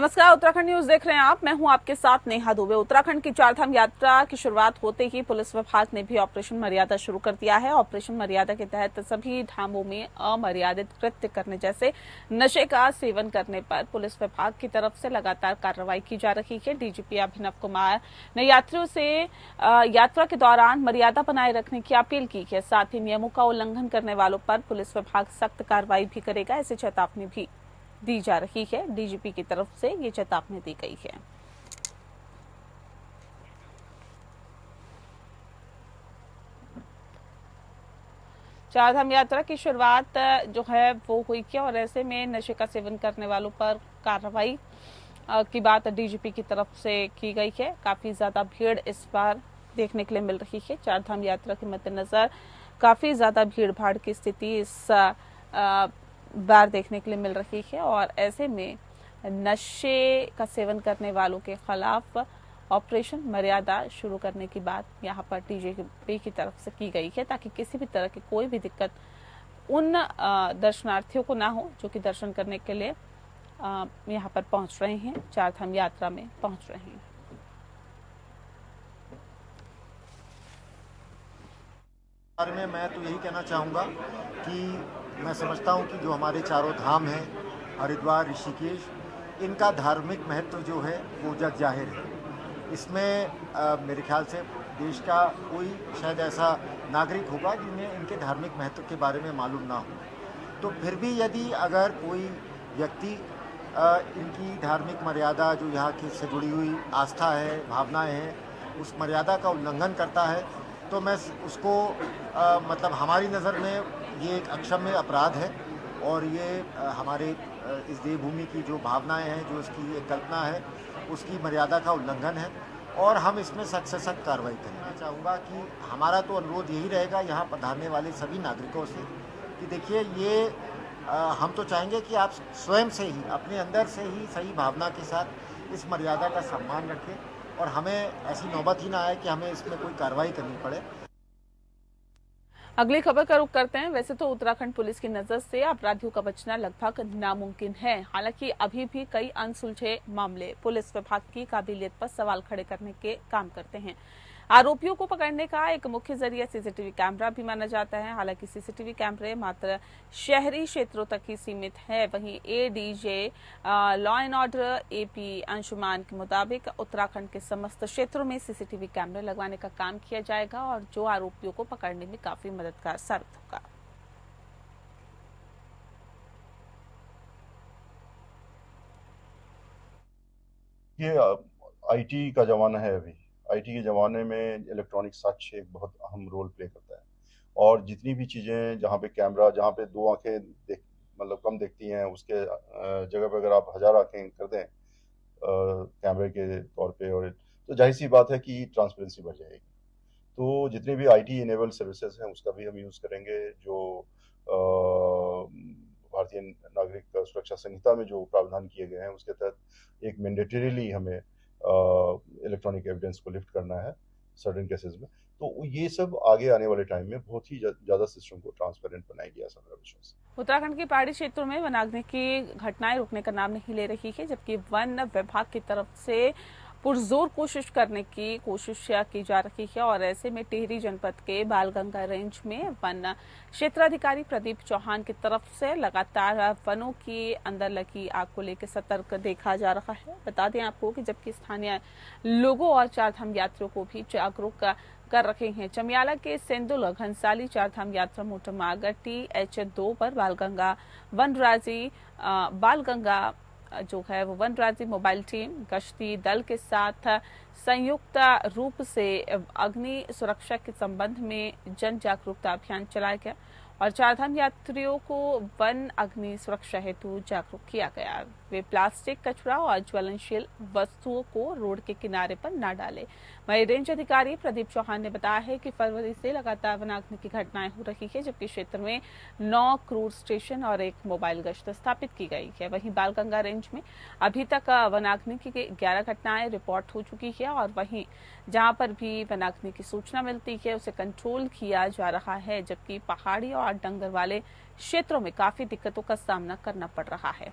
नमस्कार, उत्तराखंड न्यूज देख रहे हैं आप। मैं हूं आपके साथ नेहा दुबे। उत्तराखंड की चारधाम यात्रा की शुरुआत होते ही पुलिस विभाग ने भी ऑपरेशन मर्यादा शुरू कर दिया है। ऑपरेशन मर्यादा के तहत सभी धामों में अमर्यादित कृत्य करने जैसे नशे का सेवन करने पर पुलिस विभाग की तरफ से लगातार कार्रवाई की जा रही है। डीजीपी अभिनव कुमार ने यात्रियों से यात्रा के दौरान मर्यादा बनाए रखने की अपील की है। साथ ही नियमों का उल्लंघन करने वालों पर पुलिस विभाग सख्त कार्रवाई भी करेगा, ऐसी चेतावनी भी दी जा रही है। डीजीपी की तरफ से ये चेतावनी दी गई है। चारधाम यात्रा की शुरुआत जो है वो हुई है और ऐसे में नशे का सेवन करने वालों पर कार्रवाई की बात डीजीपी की तरफ से की गई है। काफी ज्यादा भीड़ इस बार देखने के लिए मिल रही है। चारधाम यात्रा के मद्देनजर काफी ज्यादा भीड़ भाड़ की स्थिति इस बार देखने के लिए मिल रही है और ऐसे में नशे का सेवन करने वालों के खिलाफ ऑपरेशन मर्यादा शुरू करने की बात यहां पर डीजीपी की तरफ से की गई है, ताकि किसी भी तरह की कोई भी दिक्कत उन दर्शनार्थियों को ना हो जो कि दर्शन करने के लिए यहां पर पहुंच रहे हैं, चारधाम यात्रा में पहुंच रहे हैं। बारे में मैं तो यही कहना चाहूँगा कि मैं समझता हूँ कि जो हमारे चारों धाम हैं, हरिद्वार, ऋषिकेश, इनका धार्मिक महत्व जो है वो जग जाहिर है। इसमें मेरे ख्याल से देश का कोई शायद ऐसा नागरिक होगा जिन्हें इनके धार्मिक महत्व के बारे में मालूम ना हो। तो फिर भी यदि अगर कोई व्यक्ति इनकी धार्मिक मर्यादा जो यहाँ की से जुड़ी हुई आस्था है, भावनाएं हैं, उस मर्यादा का उल्लंघन करता है तो मैं उसको मतलब हमारी नज़र में ये एक अक्षम्य अपराध है और ये हमारे इस देवभूमि की जो भावनाएं हैं, जो इसकी एक कल्पना है, उसकी मर्यादा का उल्लंघन है और हम इसमें सख्त से सख्त कार्रवाई करें। मैं चाहूँगा कि हमारा तो अनुरोध यही रहेगा यहाँ पधारने वाले सभी नागरिकों से कि देखिए ये हम तो चाहेंगे कि आप स्वयं से ही अपने अंदर से ही सही भावना के साथ इस मर्यादा का सम्मान रखें और हमें ऐसी नौबत ही ना आए कि हमें इसमें कोई कार्रवाई करनी पड़े। अगली खबर का रुख करते हैं। वैसे तो उत्तराखंड पुलिस की नजर से अपराधियों का बचना लगभग नामुमकिन है। हालांकि अभी भी कई अनसुलझे मामले पुलिस विभाग की काबिलियत पर सवाल खड़े करने के काम करते हैं। आरोपियों को पकड़ने का एक मुख्य जरिया सीसीटीवी कैमरा भी माना जाता है। हालांकि सीसीटीवी कैमरे मात्र शहरी क्षेत्रों तक ही सीमित है। वहीं ADJ law and order AP Anshuman के मुताबिक उत्तराखंड के समस्त क्षेत्रों में सीसीटीवी कैमरे लगवाने का काम किया जाएगा और जो आरोपियों को पकड़ने में काफी मददगार साबित होगा। ये आईटी का जमाना है। अभी आईटी के ज़माने में इलेक्ट्रॉनिक साक्ष्य एक बहुत अहम रोल प्ले करता है और जितनी भी चीज़ें जहाँ पे कैमरा, जहाँ पे दो आंखें देख मतलब कम देखती हैं, उसके जगह पे अगर आप 1000 आंखें कर दें कैमरे के तौर पे, और तो जाहिर सी बात है कि ट्रांसपेरेंसी बढ़ जाएगी। तो जितने भी आईटी इनेबल्ड सर्विसेज हैं उसका भी हम यूज़ करेंगे। जो भारतीय नागरिक सुरक्षा संहिता में जो प्रावधान किए गए हैं उसके तहत एक मैंडेटरीली हमें इलेक्ट्रॉनिक एविडेंस को लिफ्ट करना है सर्टेन केसेस में। तो ये सब आगे आने वाले टाइम में बहुत ही ज़्यादा सिस्टम को ट्रांसपेरेंट बनाएगी, ऐसा मेरा विश्वास है। उत्तराखंड के पहाड़ी क्षेत्रों में वनाग्नि की घटनाएं रुकने का नाम नहीं ले रही है, जबकि वन विभाग की तरफ से पुरजोर कोशिश करने की कोशिश की जा रही है और ऐसे में टिहरी जनपद के बालगंगा रेंज में वन क्षेत्राधिकारी प्रदीप चौहान की तरफ से लगातार वनों की अंदर लगी आग को लेकर सतर्क देखा जा रहा है। बता दें आपको कि जबकि स्थानीय लोगों और चारधाम यात्रियों को भी जागरूक कर रखे हैं। चमियाला के सेंदुल घनसाली चारधाम यात्रा मोटरमार्ग TH2 पर बालगंगा जो है वो वनराजी मोबाइल टीम गश्ती दल के साथ संयुक्त रूप से अग्नि सुरक्षा के संबंध में जन जागरूकता अभियान चलाया गया और चारधाम यात्रियों को वन अग्नि सुरक्षा हेतु जागरूक किया गया। वे प्लास्टिक, कचरा और ज्वलनशील वस्तुओं को रोड के किनारे पर न डालें। वहीं रेंज अधिकारी प्रदीप चौहान ने बताया है कि फरवरी से लगातार वनाग्नि की घटनाएं हो रही है, जबकि क्षेत्र में 9 क्रूज स्टेशन और 1 मोबाइल गश्त स्थापित की गई है। वहीं बालगंगा रेंज में अभी तक वनाग्नि की 11 घटनाएं रिपोर्ट हो चुकी है और वहीं जहां पर भी वनाग्नि की सूचना मिलती है उसे कंट्रोल किया जा रहा है, जबकि पहाड़ी और डंगर वाले क्षेत्रों में काफी दिक्कतों का सामना करना पड़ रहा है।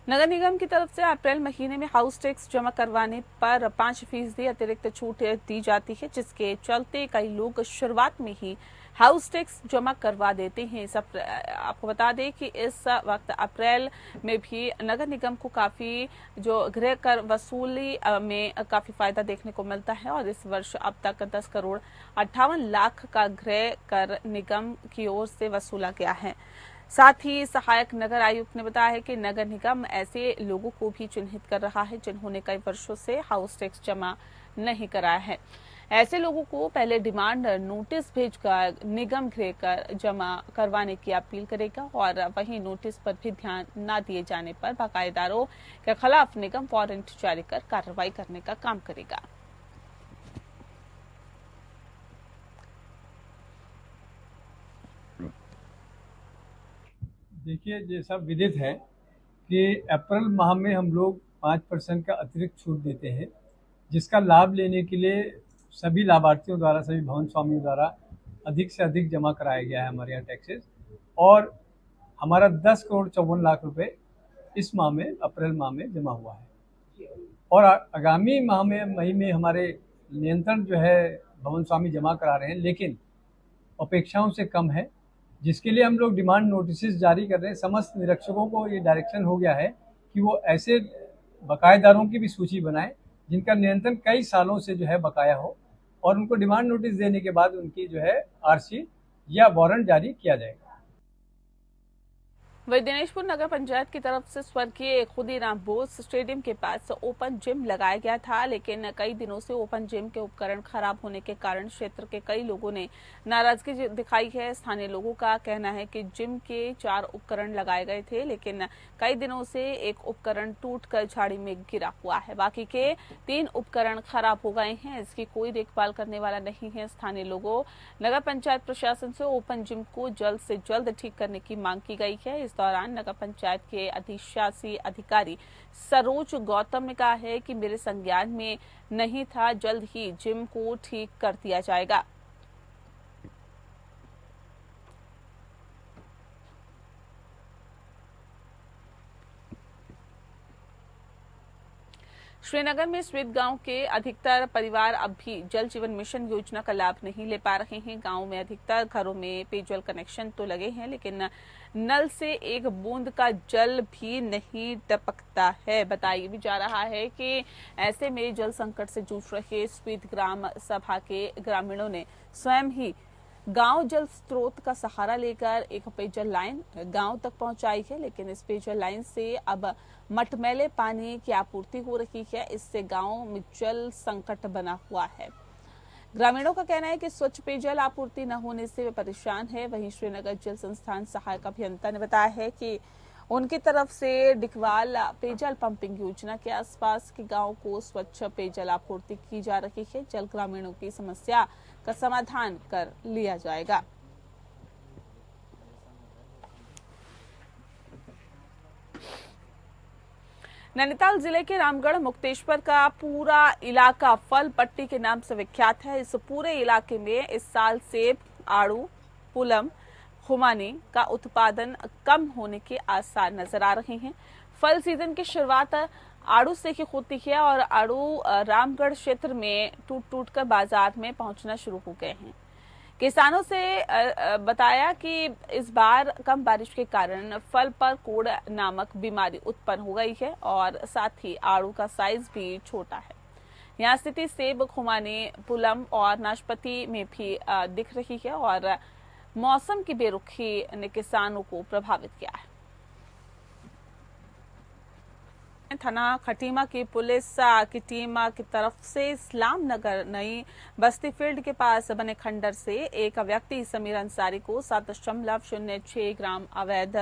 नगर निगम की तरफ से अप्रैल महीने में हाउस टैक्स जमा करवाने पर 5% अतिरिक्त छूट दी जाती है, जिसके चलते कई लोग शुरुआत में ही हाउस टैक्स जमा करवा देते हैं। आपको बता दें कि इस वक्त अप्रैल में भी नगर निगम को काफी जो गृह कर वसूली में काफी फायदा देखने को मिलता है और इस वर्ष अब तक 10 करोड़ 58 लाख का गृह कर निगम की ओर से वसूला गया है। साथ ही सहायक नगर आयुक्त ने बताया है कि नगर निगम ऐसे लोगों को भी चिन्हित कर रहा है जिन्होंने कई वर्षों से हाउस टैक्स जमा नहीं कराया है। ऐसे लोगों को पहले डिमांड नोटिस भेजकर निगम गृह कर जमा करवाने की अपील करेगा और वहीं नोटिस पर भी ध्यान न दिए जाने पर बकायेदारों के खिलाफ निगम वारंट जारी कर कार्रवाई करने का काम करेगा। देखिए, जैसा विदित है कि अप्रैल माह में हम लोग 5% का अतिरिक्त छूट देते हैं, जिसका लाभ लेने के लिए सभी लाभार्थियों द्वारा, सभी भवन स्वामियों द्वारा अधिक से अधिक जमा कराया गया है हमारे यहाँ टैक्सेस। और हमारा 10 करोड़ 54 लाख रुपए इस माह में, अप्रैल माह में जमा हुआ है और आगामी माह में, मई में हमारे नियंत्रण जो है भवन स्वामी जमा करा रहे हैं, लेकिन अपेक्षाओं से कम है, जिसके लिए हम लोग डिमांड नोटिस जारी कर रहे हैं। समस्त निरीक्षकों को ये डायरेक्शन हो गया है कि वो ऐसे बकायेदारों की भी सूची बनाएं जिनका नियंत्रण कई सालों से जो है बकाया हो और उनको डिमांड नोटिस देने के बाद उनकी जो है आरसी या वारंट जारी किया जाएगा। वही दिनेशपुर नगर पंचायत की तरफ से स्वर्गीय खुदीराम बोस स्टेडियम के पास ओपन जिम लगाया गया था, लेकिन कई दिनों से ओपन जिम के उपकरण खराब होने के कारण क्षेत्र के कई लोगों ने नाराजगी दिखाई है। स्थानीय लोगों का कहना है कि जिम के 4 उपकरण लगाए गए थे, लेकिन कई दिनों से एक उपकरण टूटकर झाड़ी में गिरा हुआ है। बाकी के 3 उपकरण खराब हो गए हैं। इसकी कोई देखभाल करने वाला नहीं है। स्थानीय लोगों नगर पंचायत प्रशासन से ओपन जिम को जल्द से जल्द ठीक करने की मांग की गई है। इस दौरान नगर पंचायत के अधिशासी अधिकारी सरोज गौतम ने कहा है कि मेरे संज्ञान में नहीं था, जल्द ही जिम को ठीक कर दिया जाएगा। श्रीनगर में स्वीत गांव के अधिकतर परिवार अब भी जल जीवन मिशन योजना का लाभ नहीं ले पा रहे हैं। गांव में अधिकतर घरों में पेयजल कनेक्शन तो लगे हैं, लेकिन नल से एक बूंद का जल भी नहीं टपकता है। बताया भी जा रहा है कि ऐसे में जल संकट से जूझ रहे स्वीत ग्राम सभा के ग्रामीणों ने स्वयं ही गांव जल स्रोत का सहारा लेकर एक पेयजल लाइन गांव तक पहुंचाई है, लेकिन इस पेयजल लाइन से अब मटमैले पानी की आपूर्ति हो रही है। इससे गांव में जल संकट बना हुआ है। ग्रामीणों का कहना है कि स्वच्छ पेयजल आपूर्ति न होने से वे परेशान है। वहीं श्रीनगर जल संस्थान सहायक अभियंता ने बताया है कि उनकी तरफ से डिकवाल पेयजल पंपिंग योजना के आसपास के गांव को स्वच्छ पेयजल आपूर्ति की जा रही है। जल ग्रामीणों की समस्या का समाधान कर लिया जाएगा। नैनीताल जिले के रामगढ़ मुक्तेश्वर का पूरा इलाका फल पट्टी के नाम से विख्यात है। इस पूरे इलाके में इस साल सेब, आड़ू, पुलम, खुमानी का उत्पादन कम होने के आसार नजर आ रहे हैं। फल सीजन की शुरुआत आड़ू से ही होती है और आड़ू रामगढ़ क्षेत्र में टूट कर बाजार में पहुंचना शुरू हो गए हैं। किसानों से बताया कि इस बार कम बारिश के कारण फल पर कोड़ नामक बीमारी उत्पन्न हो गई है और साथ ही आड़ू का साइज भी छोटा है। यहाँ स्थिति सेब, खुमानी, पुलम और नाशपाती में भी दिख रही है और मौसम की बेरुखी ने किसानों को प्रभावित किया है। थाना खटीमा की पुलिस की टीम की तरफ से इस्लाम नगर नई बस्ती फील्ड के पास बने खंडर से एक व्यक्ति समीर अंसारी को 7.06 ग्राम अवैध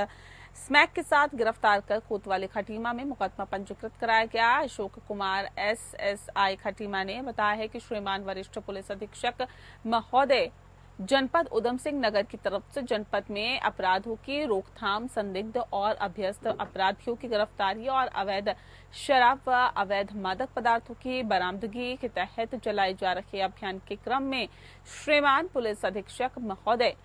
स्मैक के साथ गिरफ्तार कर कोतवाली खटीमा में मुकदमा पंजीकृत कराया गया। अशोक कुमार SSI खटीमा ने बताया है कि श्रीमान वरिष्ठ पुलिस अधीक्षक महोदय जनपद उधम सिंह नगर की तरफ से जनपद में अपराधों की रोकथाम, संदिग्ध और अभ्यस्त अपराधियों की गिरफ्तारी और अवैध शराब व अवैध मादक पदार्थों की बरामदगी के तहत चलाए जा रहे अभियान के क्रम में श्रीमान पुलिस अधीक्षक महोदय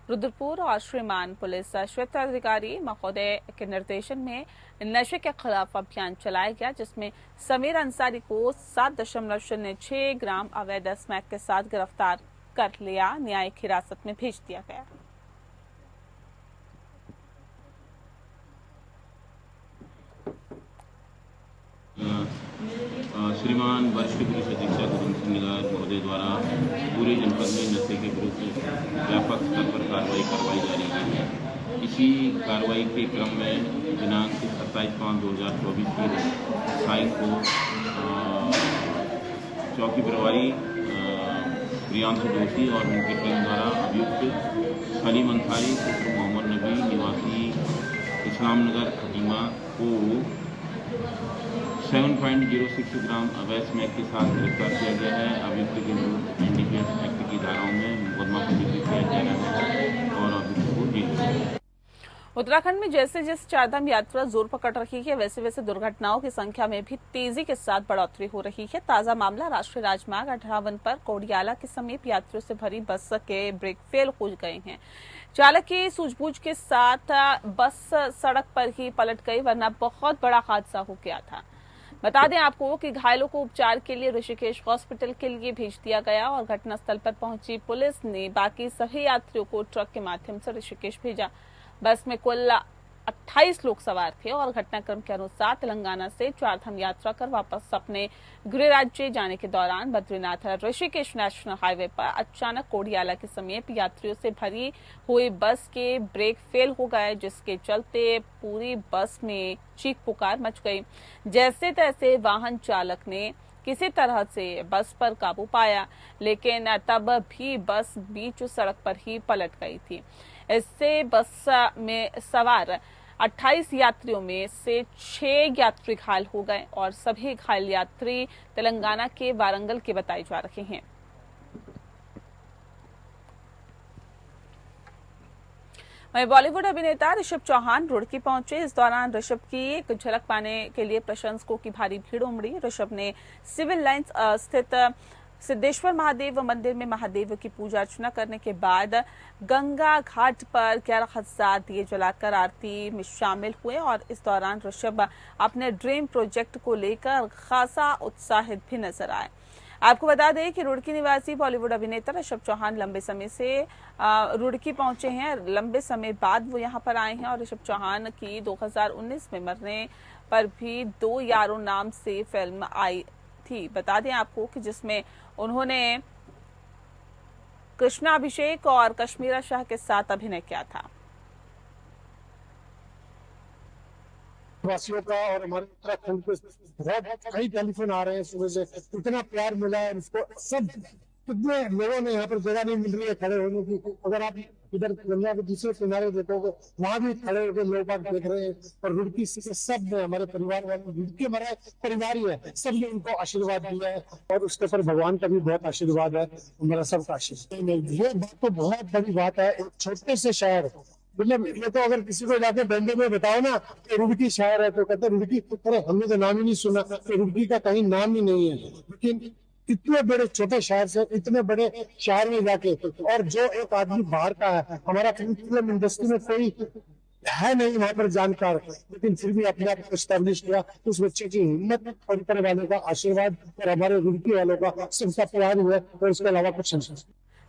रुद्रपुर और श्रीमान पुलिस क्षेत्राधिकारी महोदय के निर्देशन में नशे के खिलाफ अभियान चलाया गया, जिसमें समीर अंसारी को 7.06 ग्राम अवैध स्मैक के साथ गिरफ्तार कर लिया, न्यायिक हिरासत में भेज दिया गया। श्रीमान वरिष्ठ पुलिस अधीक्षक उधम सिंह निगार महोदय द्वारा पूरे जनपद में नशे के विरुद्ध व्यापक स्तर पर कार्रवाई करवाई जा रही है। इसी कार्रवाई के क्रम में दिनांक 27/5/2024 की साई को चौकी प्रभारी प्रियांशु जोशी और उनकी टीम द्वारा अभियुक्त सलीम अंसारी पुत्र मोहम्मद नबी निवासी इस्लाम नगर खटीमा को 7.06 ग्राम अवैध स्मैक के साथ गिरफ्तार किया गया है। अभियुक्त के विरुद्ध एनडीपीएस एक्ट की धाराओं में मुकदमा पंजीकृत किया जा रहा है और अभियुक्त को जेल। उत्तराखंड में जैसे जैसे चारधाम यात्रा जोर पकड़ रही है, वैसे वैसे दुर्घटनाओं की संख्या में भी तेजी के साथ बढ़ोतरी हो रही है। ताजा मामला राष्ट्रीय राजमार्ग 58 पर कोडियाला के समीप यात्रियों से भरी बस के ब्रेक फेल हो गए हैं। चालक की सूझबूझ के साथ बस सड़क पर ही पलट गई, वरना बहुत बड़ा हादसा हो गया था। बता दें आपको कि घायलों को उपचार के लिए ऋषिकेश हॉस्पिटल के लिए भेज दिया गया और घटनास्थल पर पहुंची पुलिस ने बाकी सभी यात्रियों को ट्रक के माध्यम से ऋषिकेश भेजा। बस में कुल 28 लोग सवार थे और घटनाक्रम के अनुसार तेलंगाना से चारधाम यात्रा कर वापस अपने गृह राज्य जाने के दौरान बद्रीनाथ ऋषिकेश नेशनल हाईवे पर अचानक कोडियाला के समीप यात्रियों से भरी हुई बस के ब्रेक फेल हो गए, जिसके चलते पूरी बस में चीख पुकार मच गई। जैसे तैसे वाहन चालक ने किसी तरह से बस पर काबू पाया, लेकिन तब भी बस बीच सड़क पर ही पलट गई थी। इससे बस में सवार 28 यात्रियों में से 6 यात्री घायल हो गए और सभी घायल यात्री तेलंगाना के वारंगल के बताए जा रहे हैं। वहीं बॉलीवुड अभिनेता ऋषभ चौहान रुड़की पहुंचे। इस दौरान ऋषभ की एक झलक पाने के लिए प्रशंसकों की भारी भीड़ उमड़ी। ऋषभ ने सिविल लाइंस स्थित सिद्धेश्वर महादेव मंदिर में महादेव की पूजा अर्चना करने के बाद गंगा घाट पर 11,000 दिए जलाकर आरती में शामिल हुए और इस दौरान ऋषभ अपने ड्रीम प्रोजेक्ट को लेकर खासा उत्साहित भी नजर आए। आपको बता दें कि रुड़की निवासी बॉलीवुड अभिनेता ऋषभ चौहान लंबे समय से रुड़की पहुंचे हैं। लंबे समय बाद वो यहां पर आए हैं और ऋषभ चौहान की 2019 में मरने पर भी 2 यारों नाम से फिल्म आई थी। बता दें आपको कि जिसमें उन्होंने कृष्णा अभिषेक और कश्मीरा शाह के साथ अभिनय किया था। वासियों का और हमारे उत्तराखंड के बहुत कई टेलीफोन आ रहे हैं सुबह से, इतना प्यार मिला है उसको। सब कितने लोगों ने यहाँ पर जगह नहीं मिल रही है खड़े होने की। अगर आप इधर गंगा के दूसरे किनारे देखोगे, वहां भी खड़े होकर लोग बाग देख रहे हैं। और रुड़की से सब ने हमारे परिवार वाले, रुड़की हमारा परिवार ही है, सब ने उनको आशीर्वाद दिया है और उसके ऊपर भगवान का भी बहुत आशीर्वाद है, हमारा सबका आशीर्वाद। ये बात तो बहुत बड़ी बात है। एक छोटे से शहर, मतलब ये तो अगर किसी को जाके बंदे में बताओ ना कि रुड़की शहर है तो कहते रुड़की, अरे हमने तो नाम ही नहीं सुना, तो रुड़की का कहीं नाम ही नहीं है। लेकिन इतने बड़े छोटे शहर से इतने बड़े शहर में जाके, और जो एक आदमी बाहर का है, हमारा फिल्म इंडस्ट्री में कोई है नहीं वहां पर जानकार, लेकिन फिर भी अपने आप को एस्टेब्लिश किया। उस बच्चे की हिम्मत, परिवार वालों का आशीर्वाद और हमारे रुड़की वालों का सबका प्यार हुआ और उसके अलावा कुछ नहीं।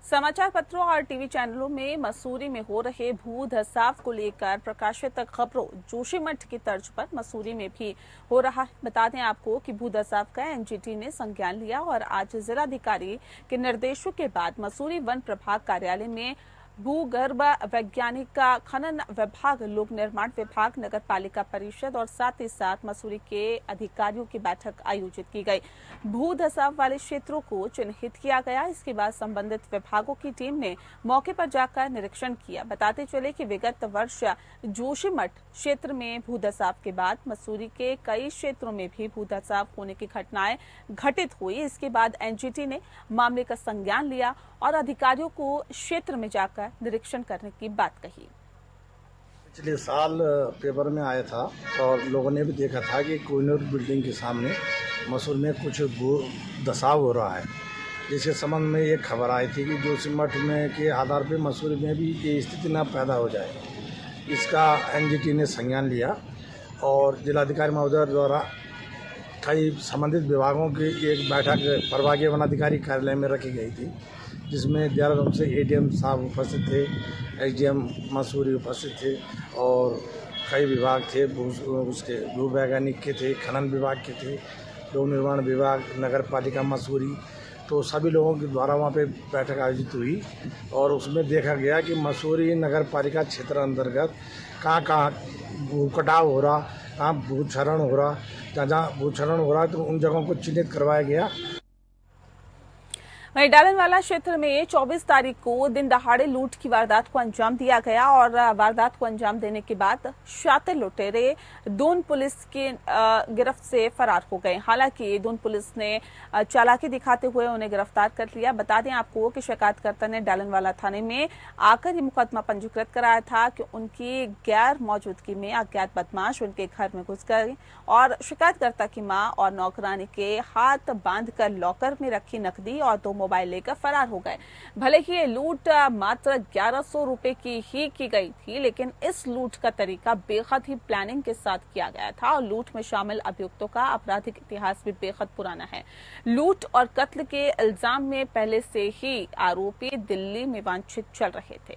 समाचार पत्रों और टीवी चैनलों में मसूरी में हो रहे भू धसाव को लेकर प्रकाशित खबरों जोशीमठ की तर्ज पर मसूरी में भी हो रहा है। बता दें आपको कि भू धसाव का एनजीटी ने संज्ञान लिया और आज जिलाधिकारी के निर्देशों के बाद मसूरी वन प्रभाग कार्यालय में भूगर्भ वैज्ञानिक का खनन विभाग, लोक निर्माण विभाग, नगर पालिका परिषद और साथ ही साथ मसूरी के अधिकारियों की बैठक आयोजित की गई। भू धसाव वाले क्षेत्रों को चिन्हित किया गया। इसके बाद संबंधित विभागों की टीम ने मौके पर जाकर निरीक्षण किया। बताते चले कि विगत वर्ष जोशीमठ क्षेत्र में भू धसाव के बाद मसूरी के कई क्षेत्रों में भी भू धसाव होने की घटनाएं घटित हुई। इसके बाद एनजीटी ने मामले का संज्ञान लिया और अधिकारियों को क्षेत्र में जाकर निरीक्षण करने की बात कही। पिछले साल पेपर में आया था और लोगों ने भी देखा था कि कोहिनूर बिल्डिंग के सामने मसूर में कुछ भू धसाव हो रहा है। जिसके संबंध में ये खबर आई थी कि जोशीमठ में के आधार पे मसूरी में भी ये स्थिति ना पैदा हो जाए। इसका एनजीटी ने संज्ञान लिया और जिलाधिकारी महोदय द्वारा कई संबंधित विभागों की एक बैठक प्रभागीय वनाधिकारी कार्यालय में रखी गई थी, जिसमें देहरादून से एडीएम साहब उपस्थित थे, एसडीएम मसूरी उपस्थित थे और कई विभाग थे, उसके भू वैज्ञानिक के थे, खनन विभाग के थे, लोक निर्माण विभाग, नगर पालिका मसूरी। तो सभी लोगों के द्वारा वहाँ पे बैठक आयोजित हुई और उसमें देखा गया कि मसूरी नगर पालिका क्षेत्र अंतर्गत कहाँ भू कटाव हो रहा, कहाँ भूक्षरण हो रहा, जहाँ भूक्षरण हो रहा है तो उन जगहों को चिन्हित करवाया गया। वहीं डालनवाला क्षेत्र में 24 तारीख को दिन दहाड़े लूट की वारदात को अंजाम दिया गया और वारदात को अंजाम देने के बाद शातिर लुटेरे दून पुलिस की गिरफ्त से फरार हो गए। हालांकि दून पुलिस ने चालाकी दिखाते हुए उन्हें गिरफ्तार कर लिया। बता दें आपको कि शिकायतकर्ता ने डालनवाला थाने में आकर ये मुकदमा पंजीकृत कराया था कि उनकी गैर मौजूदगी में अज्ञात बदमाश उनके घर में घुस गए और शिकायतकर्ता की मां और नौकरानी के हाथ बांधकर लॉकर में रखी नकदी और 2 मोबाइल लेकर फरार हो गए। भले ही ये लूट मात्र 1100 रुपए की गई थी, लेकिन इस लूट का तरीका बेहद ही प्लानिंग के साथ किया गया था और लूट में शामिल अभियुक्तों का आपराधिक इतिहास भी बेहद पुराना है। लूट और कत्ल के इल्जाम में पहले से ही आरोपी दिल्ली में वांछित चल रहे थे।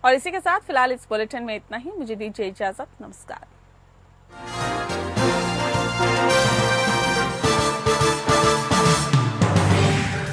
और इसी के साथ फिलहाल इस बुलेटिन में इतना ही। मुझे दीजिए इजाजत। नमस्कार।